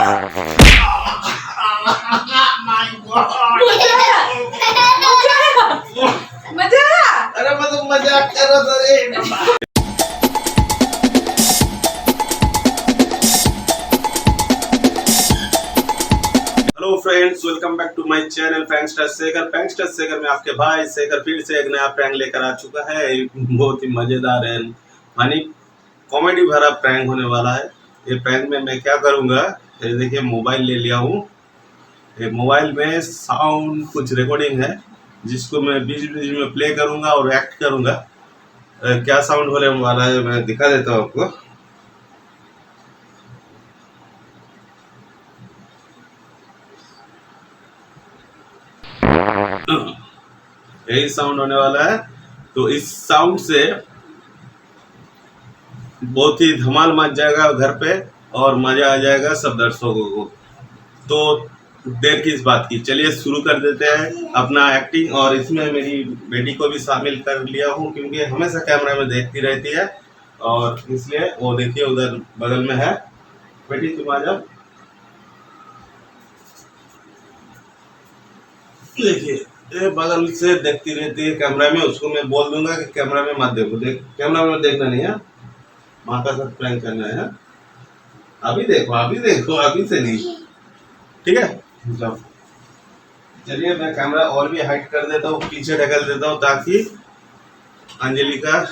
My God, मजा आया? अरे मैं तो मजाक कर रहा था रे बाबा। Hello friends, welcome back to my channel prankster Shekhar. Prankster Shekhar में आपके भाई शेखर फिर से एक नया प्रैंक लेकर आ चुका है। बहुत ही मजेदार है, यानी कॉमेडी भरा प्रैंक होने वाला है। ये प्रैंक में मैं क्या करूंगा, ये देखिए मोबाइल ले लिया हूँ। ये मोबाइल में साउंड कुछ रिकॉर्डिंग है, जिसको मैं बीच बीच में प्ले करूंगा और एक्ट करूंगा। क्या साउंड होने वाला है मैं दिखा देता हूँ आपको। यही साउंड होने वाला है। तो इस साउंड से बहुत ही धमाल मच जाएगा घर पे और मजा आ जाएगा सब दर्शकों को। तो देर किस बात की, चलिए शुरू कर देते हैं अपना एक्टिंग। और इसमें मेरी बेटी को भी शामिल कर लिया हूँ, क्योंकि हमेशा कैमरा में देखती रहती है और इसलिए वो देखिए उधर बगल में है। बेटी तुम आ जाओ। देखिए ये बगल से देखती रहती है कैमरा में। उसको मैं बोल दूंगा कि कैमरा में मत देखो, कैमरा में देखना नहीं है, माँ का साथ प्रैंक करना है। अभी देखो अभी देखो, अभी से नहीं, ठीक है। मतलब चलिए मैं कैमरा और भी हाइड कर देता हूँ, पीछे ढकल देता हूँ, ताकि अंजलि का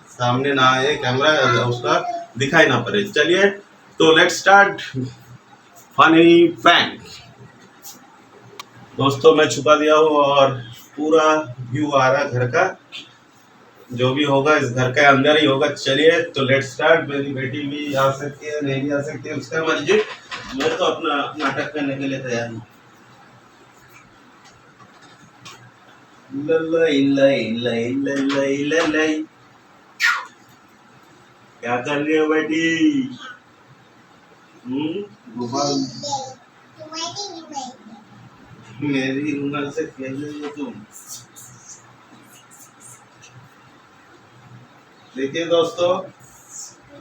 सामने ना आए कैमरा, उसका दिखाई ना पड़े। चलिए तो लेट्स स्टार्ट फनी प्रैंक। दोस्तों मैं छुपा दिया हूँ और पूरा व्यू आ रहा है घर का। जो भी होगा इस घर के अंदर ही होगा। चलिए तो लेट्स स्टार्ट। मेरी बेटी भी आ सकती है, नहीं भी आ सकती है, उसका मर्जी। मैं तो अपना नाटक करने के लिए तैयार हूँ। ललाई लई लई लई लई, क्या कर रही हो बेटी? गोपाल मेरी रुमाल से खेल रही हो तुम। देखिए दोस्तों,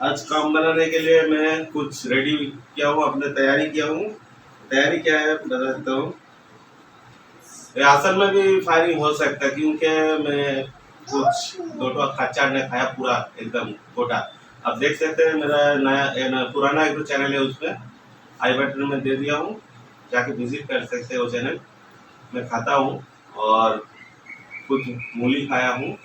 आज काम बनाने के लिए मैं कुछ रेडी किया हूँ, अपने तैयारी किया हूँ। तैयारी क्या है बता देता हूँ। असल में भी फायरिंग हो सकता है, क्योंकि मैं कुछ दो खच्चा ने खाया पूरा एकदम गोटा। अब देख सकते हैं मेरा नया पुराना एक चैनल है, उसमें आई बटन में दे दिया हूँ, जाके विजिट कर सकते हैं वो चैनल। मैं खाता हूँ और कुछ मूली खाया हूँ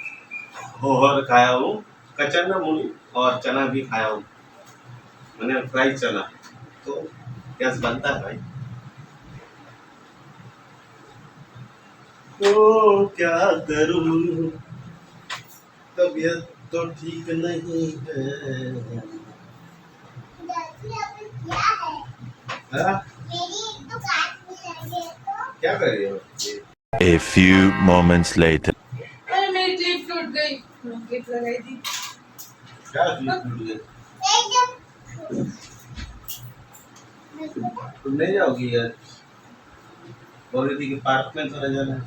और खाया हूँ कचना मूली, और चना भी खाया हूँ, मैंने फ्राई चना। तो गैस बनता है भाई। तो क्या करूं, तबीयत तो ठीक नहीं है। हाँ? क्या कर रही हो? A few moments later. अरे मेरी क्लिप टूट गई, क्लिप लगाई थी। क्या क्लिप टूट गई? तुम नहीं जाओगी यार? बोल रही थी कि पार्क में चला जाना है।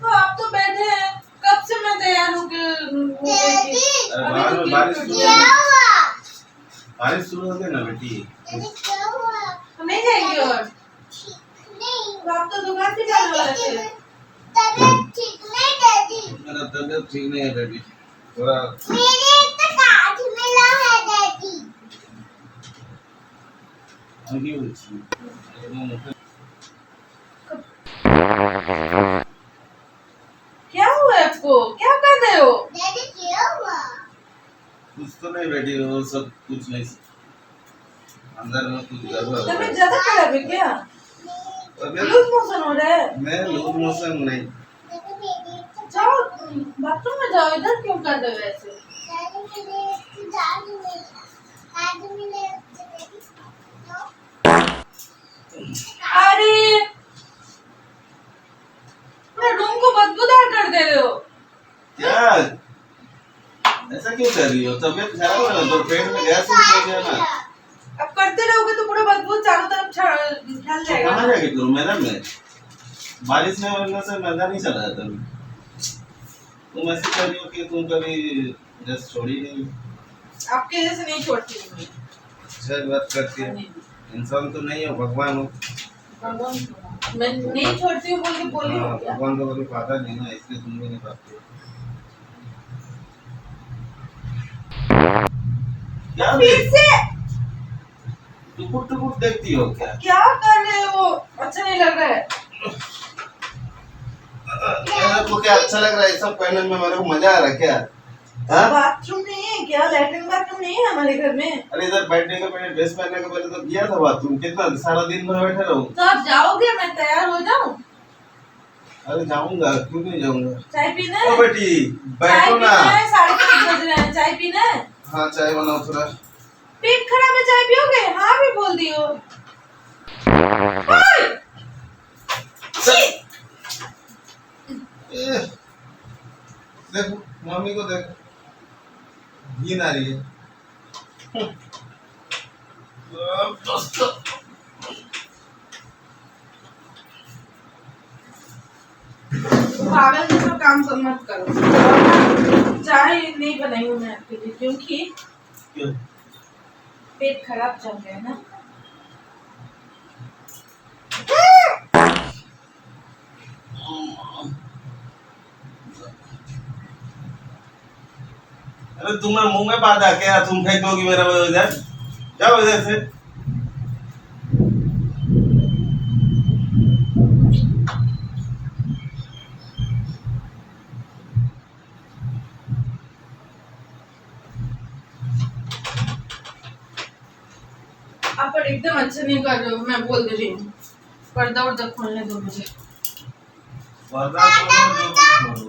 तो आप तो बैठे हैं, कब से मैं तैयार हूँ कि वो बैठी। अरे बाहर में बारिश शुरू हो गई ना बेटी। हम नहीं जाएंगे और तो आप तो दुकान पे जाने वाले थे। मेरा तबीयत ठीक नहीं है बेटी, थोड़ा क्या हुआ आपको, क्या कर रहे हो? कुछ तो नहीं बेटी, वो सब कुछ नहीं, अंदर में कुछ गड़बड़ हो तबीयत है। ज्यादा खराब है क्या? लूज मोशन हो रहा है? मैं लूज मोशन नहीं। जाओ बाथरूम में जाओ, इधर क्यों कर रहे हो ऐसे? अरे पूरे रूम को बदबूदार कर दे रहे हो। क्या ऐसा क्यों कर रही हो? तबीयत खराब है ना, तो पेट में गैस हो गया ना। अब करते रहोगे तो पूरा बदबू चारों तरफ फैल जाएगा। कहाँ जाके करूँ मैडम? में बारिश में वरना से मैदा नहीं चला जाता। तुम ऐसे कर रही हो कि तुम कभी जस्ट छोड़ी नहीं। आपके जैसे नहीं छोड़ती हूँ मैं। सही बात करती है। इंसान तो नहीं हो, भगवान हो। भगवान मैं नहीं छोड़ती हूँ बोल के बोली हाँ, हो क्या? भगवान को कभी पाता नहीं ना, इसलिए तुम भी नहीं पाते हो। क्या फिर से टुकुर टुकुर देखती हो क्या? क्या कर रहे हो? अच्छा नहीं लग रहा है। मेरे को क्या अच्छा लग रहा है सब पहनने में, मेरे को मजा आ रहा है क्या? हाँ? बाथरूम नहीं है क्या? लैट्रिन बाथरूम नहीं है हमारे घर में? अरे इधर बैठने का पहले, ड्रेस पहनने का पहले तो किया था बाथरूम, कितना सारा दिन भर बैठे रहूं? तो आप जाओगे, मैं तैयार हो जाऊं? अरे जाऊंगा, क्यों नहीं जाऊंगा? चाय पीना ओ है? बेटी चाय बैठो ना। पीना है, 5:30 बज रहे हैं, चाय पीना है? हाँ चाय बनाओ थोड़ा। पेट खराब है, चाय पियोगे? हाँ भी बोल दियो। ओए! छी! एह, देखो मम्मी को देखो, घिन आ रही है। दोस्तों पागल जैसा काम सब मत करो। चाय नहीं बनाई हूँ मैं आपके लिए, क्योंकि क्यों? पेट खराब चल रहा है ना। अरे तुम्हारे मुंह में बात आ क्या? तुम फेंक दोगी मेरा इधर? जाओ इधर से। आप पर एकदम अच्छा नहीं कर रहे हो, मैं बोल दे रही हूँ। पर्दा उर्दा खोलने दो मुझे। वरना छोड़ो।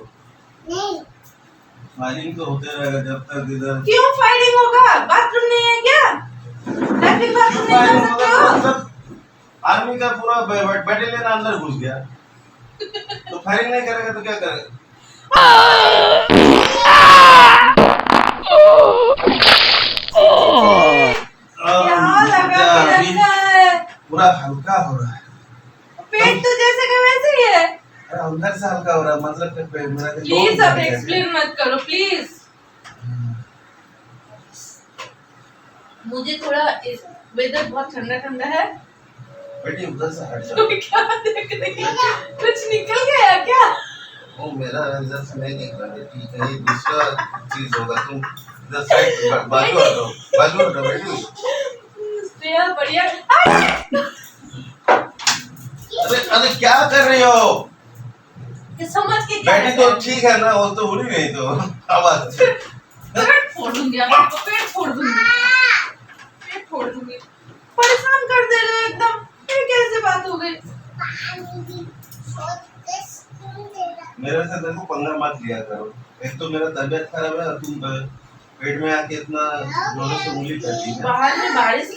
फायरिंग तो होते रहेगा जब तक इधर। क्यों फायरिंग होगा? बाथरूम नहीं है क्या? लैट्रिन बाथरूम नहीं कर सकते हो? मतलब आर्मी का पूरा बैटेलियन अंदर घुस गया, तो फायरिंग नहीं करेगा तो क्या करेगा? क्या लगा के रखा है? पूरा हल्का हो रहा है। पेट तो जैसे का वैसे ही है। अरे अंदर से हल्का हो रहा है, मतलब कि मेरा तो प्लीज अब एक्सप्लेन मत करो प्लीज। मुझे थोड़ा वेदर बहुत ठंडा ठंडा है। बेटी उधर से हट तो जाओ। क्या देख रही है? कुछ निकल गया क्या? वो मेरा इधर से नहीं निकला बेटी, कहीं दूसरा चीज होगा। तुम इधर साइड बाजू हटो, बाजू हटो बेटी। श्रेया बढ़िया। अरे अरे क्या कर रही हो? ये समझ के क्या बेटी तो ठीक है ना, वो तो उड़ी नहीं तो आवाज। पेट फोड़ दूंगी आपको, पेट फोड़ दूंगी, पेट फोड़ दूंगी। परेशान कर दे रहे हो एकदम। ये कैसे बात हो गई? मेरे से देखो पंगा मत लिया करो। एक तो मेरा तबीयत खराब है और तुम पेट में आके इतना जोरों से उंगली करती है। बाहर में बारिश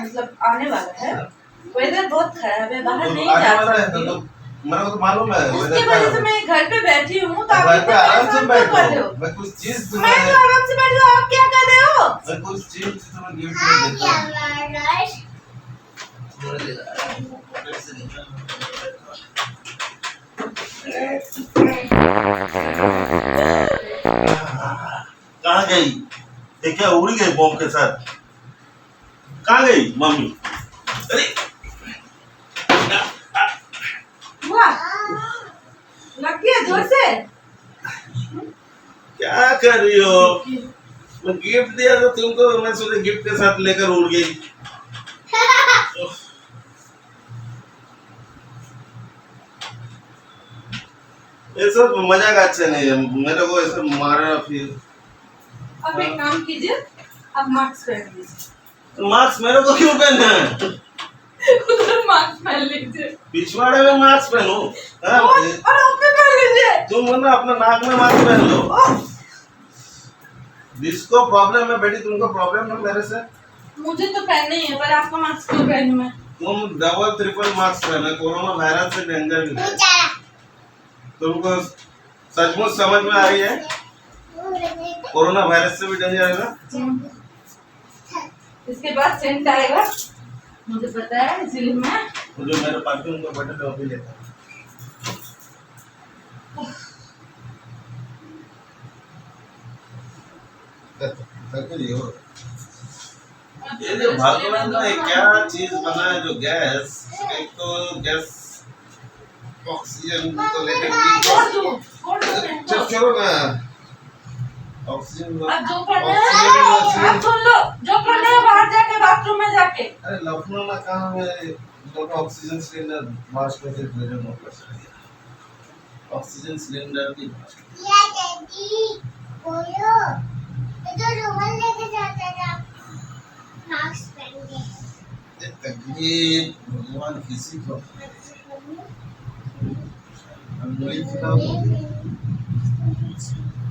मतलब आने वाला है, वेदर बहुत खराब है, बाहर तो नहीं आने जा वाला है सकती हूँ। मेरे को तो मालूम है उसके weather वजह खराब से है। मैं घर पे बैठी हूँ, तो आप घर पे इतना आराम से परेशान क्यों कर रहे बैठो, हो? मैं कुछ चीज मैं तो तुम्हें, आराम से बैठी हूँ, आप क्या कर रहे हो? मैं कुछ चीज तुम्हें गिफ्ट में देता हूँ। कहाँ गई? ये क्या उड़ी गई बॉम्ब के साथ? कहाँ गई मम्मी? अरे वाह, लग गया जोर से। क्या कर रही हो? मैं गिफ्ट दिया तो तुमको, मैं सोचा गिफ्ट के साथ लेकर उड़ गई। ये सब मजाक अच्छा नहीं है, मेरे को ऐसे मारना फिर। अब एक काम कीजिए, आप मास्क पहन लीजिए। मास्क मेरे को क्यों पहनना है? उधर मास्क पहन लीजिए। पिछवाड़े में मास्क पहनूं? हाँ, और अपने पहन लीजिए। तुम ना अपना नाक में मास्क पहन लो। जिसको प्रॉब्लम है बेटी, तुमको प्रॉब्लम है मेरे से? मुझे तो पहनना ही है, पर आपका मास्क क्यों पहनूं मैं? तुम डबल ट्रिपल मास्क पहने, कोरोना वायरस से डेंजर भी है। तुमको सचमुच समझ में आ रही है? कोरोना वायरस से भी डेंजर है ना? इसके बाद सेंट आएगा, मुझे पता है, इसलिए मैं जो मेरे परफ्यूम का बटन है वो भी लेता हूँ। ये जो भगवान ने क्या चीज बना है जो गैस, एक तो गैस ऑक्सीजन को लेकर छोड़ दो चल चलो ना ऑक्सीजन अब जो पढ़ना है अब सुन लो, जो पढ़ना है बाहर जाके बाथरूम में जाके। अरे लखनऊ में कहाँ है दोनों ऑक्सीजन सिलेंडर वाश करके भेजो नौकर से ऑक्सीजन सिलेंडर की या डैडी बोलो ये तो रुमाल लेके जाता था मास्क पहन के तकलीफ भगवान किसी को अंगुली खिलाओ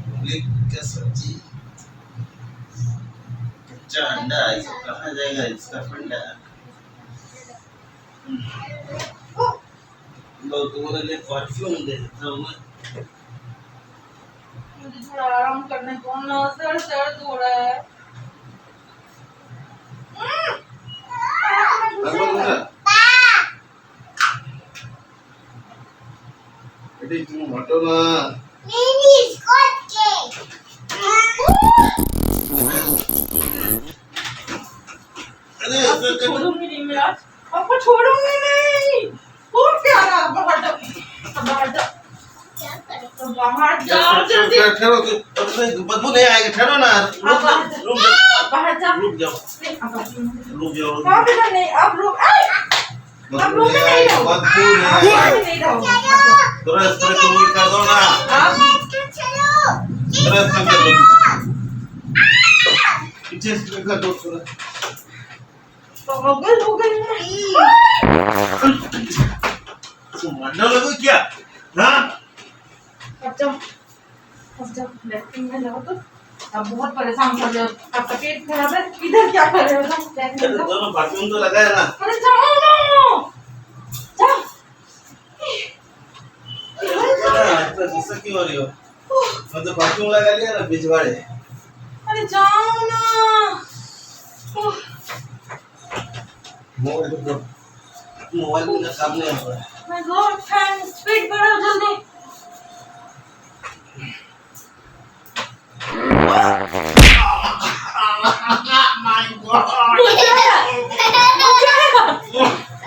अंगुली क्या सब्जी कच्चा अंडा इसको कहाँ जाएगा इसका फंडा लो तुम्हारे लिए परफ्यूम दे देता हूँ मैं मुझे थोड़ा आराम करने को ना, सर दर्द हो रहा है। बेटी तुम हटो ना नहीं स्कॉट के अरे ऐसा कर छोड़ूंगी नहीं मैं आज, आपको छोड़ूंगी नहीं। वो क्या रहा, बाहर जाओ बाहर जाओ क्या करे तो बाहर जाओ जल्दी। ठहरो बदबू नहीं आएगा ठहरो ना रुक जाओ बाहर जाओ रुक जाओ नहीं, अब रुक जाओ आप इधर नहीं, अब रुक अब रूम में नहीं रहो, बदबू नहीं आएगा नहीं रहो। थोड़ा स्प्रे तुम भी कर दो ना आप चलो थोड़ा स्प्रे कर दो पीछे स्प्रे कर दो थोड़ा पागल हो गई मैं। तुम मरने लगो क्या हाँ अब जाओ लैट्रिन में जाओ तो। अब बहुत परेशान कर रहे हो, आपका पेट खराब है, इधर क्या कर रहे हो ना, लैट्रिन में जाओ। दोनों परफ्यूम तो लगाया ना अरे जाओ ना जाओ। अरे गुस्सा क्यों हो रही हो मतलब परफ्यूम लगा लिया ना बिजवाड़े अरे जाओ ना। मोबाइल में काम नहीं हो रहा है माय गॉड, फैन स्पीड बढ़ाओ जल्दी।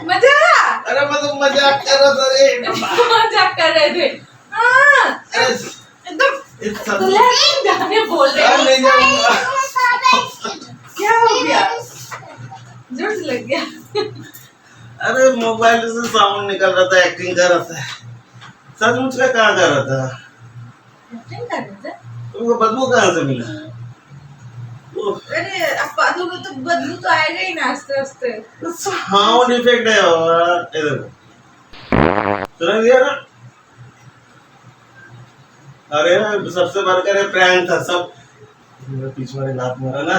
मजा आया? अरे मैं तो मजाक कर रहा था रे मजाक कर रहे थे। हाँ, अरे एकदम इस सब लैट्रिन जाने बोल रहे यार हो। नहीं जाऊंगा क्या हो गया? जोर से लग गया। अरे मोबाइल से साउंड निकल रहा था एक्टिंग कर रहा था सचमुच का कहाँ कर रहा था लैट्रिन कर रहे थे? तुमको बदबू कहाँ से मिला अरे अब बदबू तो बदबू तो आएगा ही ना आस्ते आस्ते। साउंड इफेक्ट है और इधर सुन दिया ना अरे सबसे बढ़कर प्रैंक था सब मेरे पीछे वाले लात मारा ना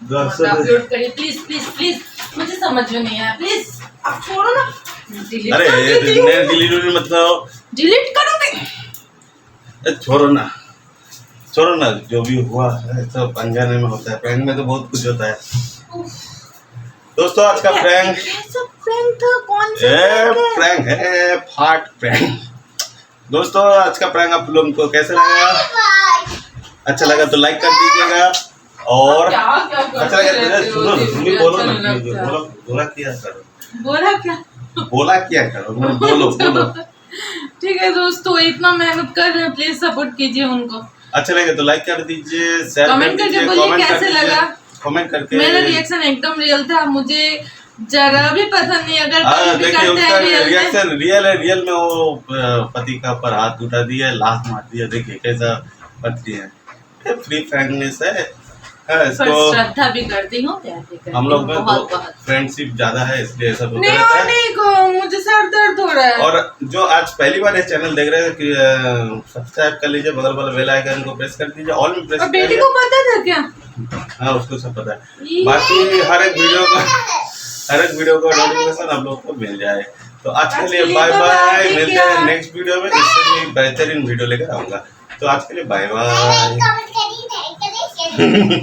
अपलोड करिए प्लीज प्लीज प्लीज, मुझे समझ में नहीं आया, प्लीज आप छोड़ो ना। डिलीट अरे कर देती हूँ। डिलीट मत करो डिलीट करोगे? छोड़ो ना जो भी हुआ है सब अनजाने में होता है प्रैंक में तो बहुत कुछ होता है दोस्तों आज का प्रैंक कैसा प्रैंक था, कौन सा prank है? प्रैंक है फाट प्रैंक दोस्तों आज का प्रैंक आप लोगों को कैसे लगा अच्छा लगा तो लाइक कर दीजिएगा और क्या क्या अच्छा लगा तो सुनो तुम भी बोलो ना बोला क्या करो बोला क्या करो बोलो बोलो ठीक है दोस्तों, इतना मेहनत कर रहे हैं, प्लीज सपोर्ट कीजिए उनको। अच्छा लगे तो लाइक कर दीजिए शेयर कर कमेंट करके दीजिए बोलिए कमेंट कैसे कर लगा। कमेंट करके मेरा रिएक्शन एकदम रियल था, मुझे जरा भी पसंद नहीं। अगर कोई भी देखिए करते उसका हैं रियल में, रिएक्शन रियल है रियल में वो पति का पर हाथ उठा दिया लात मार दिया देखिए कैसा पति है फ्री फ्रैंकनेस है पर इसको श्रद्धा भी करती हूँ, प्यार भी करती हम लोग में हूँ, बहुत बहुत। फ्रेंडशिप ज्यादा है इसलिए ऐसा होता नहीं रहता और है नहीं को, मुझे सर दर्द हो रहा है। और जो आज पहली बार ये चैनल देख रहे हैं कि सब्सक्राइब कर लीजिए बगल वाला बेल आइकन को प्रेस कर दीजिए ऑल में प्रेस और कर बेटी दीजिए को पता था क्या? हाँ उसको सब पता है बाकी हर एक वीडियो का नोटिफिकेशन आप लोग को मिल जाए तो आज के लिए बाय बाय मिलते हैं नेक्स्ट वीडियो में इससे भी बेहतरीन वीडियो लेकर आऊंगा तो आज के लिए बाय बाय कमेंट करिए, लाइक करिए, शेयर करिए।